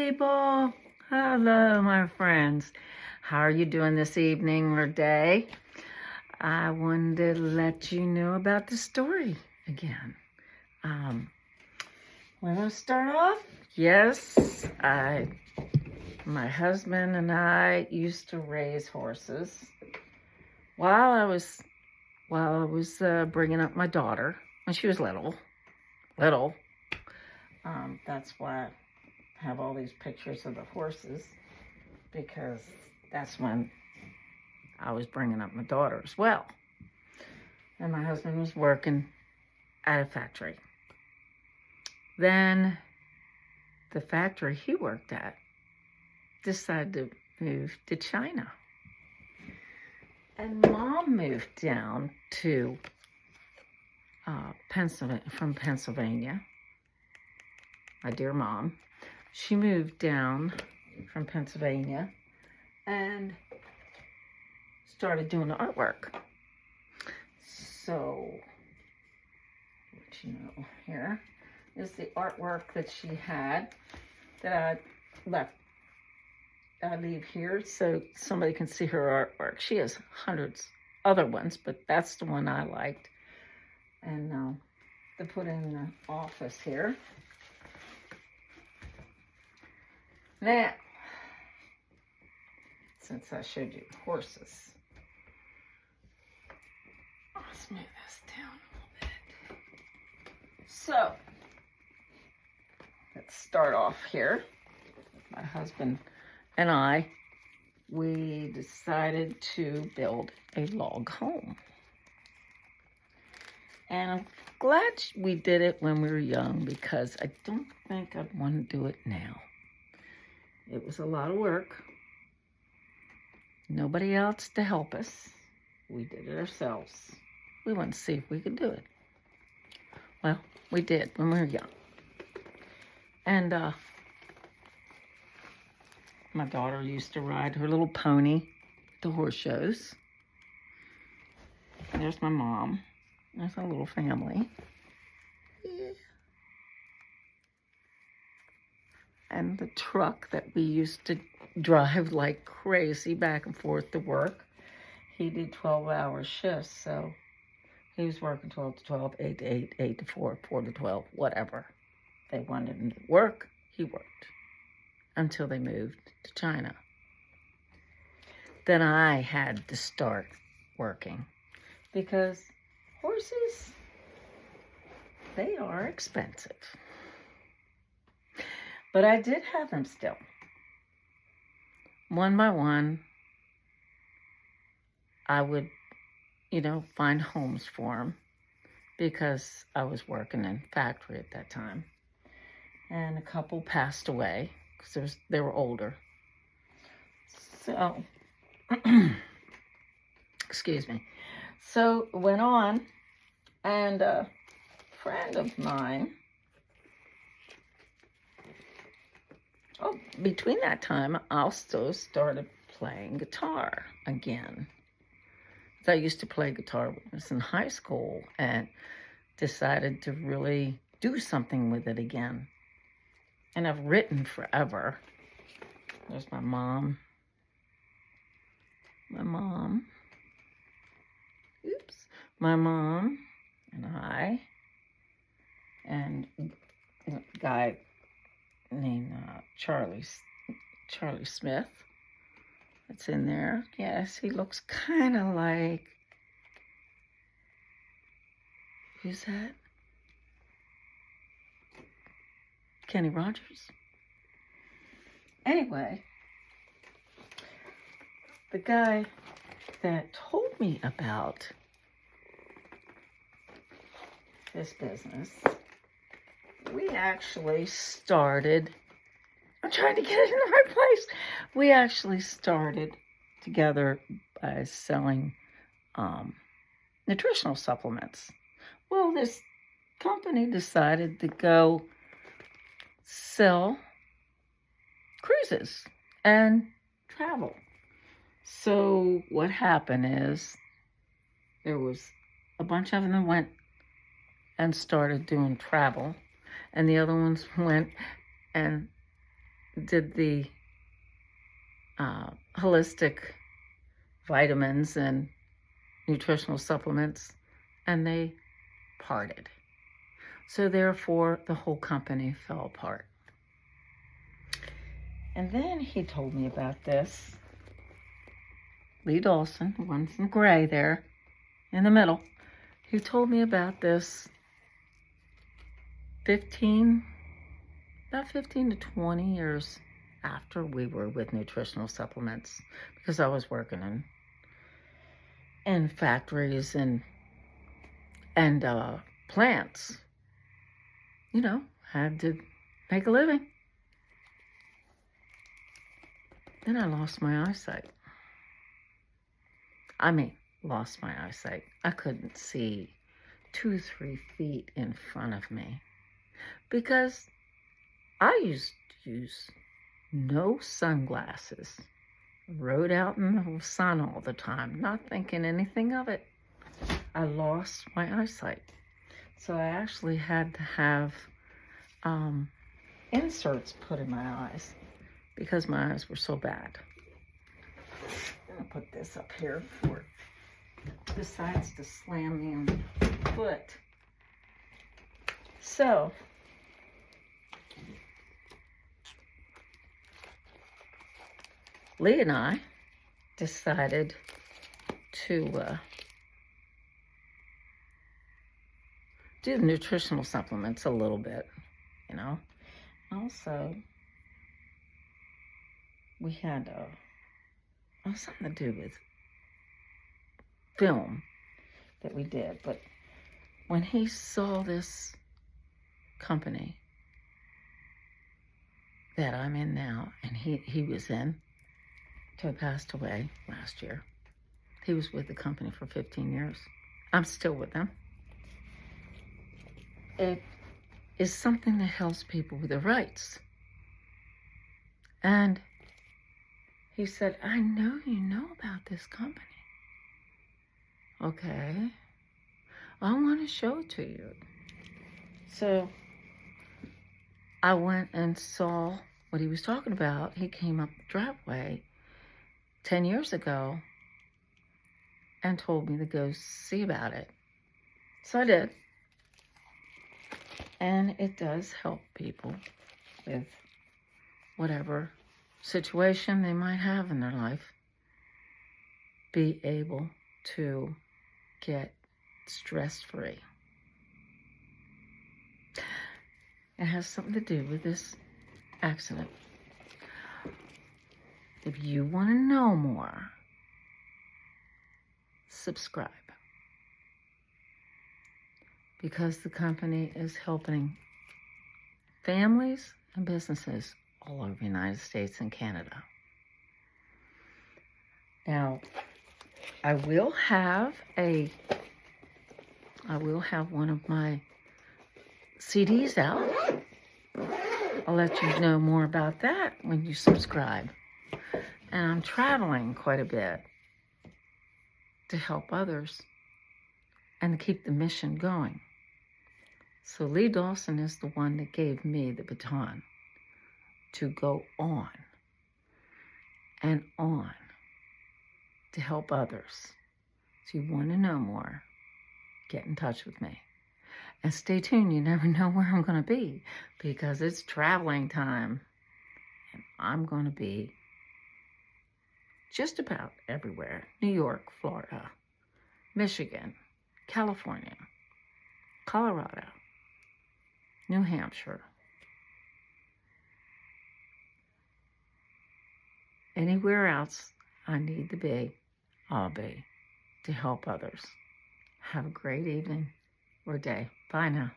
people. Hello, my friends. How are you doing this evening or day? I wanted to let you know about the story again. We're going to start off. Yes, my husband and I used to raise horses while I was bringing up my daughter when she was little. That's why I have all these pictures of the horses, because that's when I was bringing up my daughter as well. And my husband was working at a factory. Then the factory he worked at decided to move to China. And Mom moved down to Pennsylvania. My dear Mom. She moved down from Pennsylvania and started doing the artwork. So, what you know here is the artwork that she had that I leave here so somebody can see her artwork. She has hundreds other ones, but that's the one I liked. And to put in the office here. Now, since I showed you the horses, I'll smooth this down a little bit. So, let's start off here. My husband and I, we decided to build a log home. And I'm glad we did it when we were young, because I don't think I'd want to do it now. It was a lot of work. Nobody else to help us. We did it ourselves. We wanted to see if we could do it. Well, we did when we were young. And my daughter used to ride her little pony to horse shows. And there's my mom. There's a little family. Yeah. And the truck that we used to drive like crazy back and forth to work. He did 12-hour shifts, so he was working 12 to 12, 8 to 8, 8 to 4, 4 to 12, whatever. They wanted him to work, he worked until they moved to China. Then I had to start working because horses, they are expensive. But I did have them still. One by one, I would, find homes for them, because I was working in a factory at that time. And a couple passed away because they were older. So, excuse me. So it went on, and a friend of mine, between that time, I also started playing guitar again. I used to play guitar when I was in high school and decided to really do something with it again. And I've written forever. There's my mom. My mom and I, and a guy named Charlie Smith. That's in there. Yes, he looks kind of like, who's that? Kenny Rogers. Anyway, the guy that told me about this business, we actually started, I'm trying to get it in the right place. We actually started together by selling nutritional supplements. Well, this company decided to go sell cruises and travel. So what happened is there was a bunch of them that went and started doing travel, and the other ones went and did the holistic vitamins and nutritional supplements, and they parted. So therefore, the whole company fell apart. And then he told me about this. Lee Dawson, the one's in gray there, in the middle. He told me about this about 15 to 20 years after we were with nutritional supplements, because I was working in factories and plants. You know, had to make a living. Then I lost my eyesight. Lost my eyesight. I couldn't see 2-3 feet in front of me because I used to use no sunglasses. Rode out in the sun all the time, not thinking anything of it. I lost my eyesight. So I actually had to have inserts put in my eyes because my eyes were so bad. I'm gonna put this up here for it decides to slam me on the foot. So Lee and I decided to do the nutritional supplements a little bit, you know. Also, we had something to do with film that we did. But when he saw this company that I'm in now, and he was in, till he passed away last year. He was with the company for 15 years. I'm still with them. It is something that helps people with their rights. And he said, I know you know about this company. Okay. I want to show it to you. So I went and saw what he was talking about. He came up the driveway 10 years ago and told me to go see about it. So I did. And it does help people with whatever situation they might have in their life, be able to get stress-free. It has something to do with this accident. If you want to know more, subscribe. Because the company is helping families and businesses all over the United States and Canada. Now, I will have one of my CDs out. I'll let you know more about that when you subscribe. And I'm traveling quite a bit to help others and to keep the mission going. So Lee Dawson is the one that gave me the baton to go on and on to help others. So you want to know more, get in touch with me. And stay tuned, you never know where I'm going to be because it's traveling time. And I'm going to be just about everywhere. New York, Florida, Michigan, California, Colorado, New Hampshire. Anywhere else I need to be, I'll be to help others. Have a great evening or day. Bye now.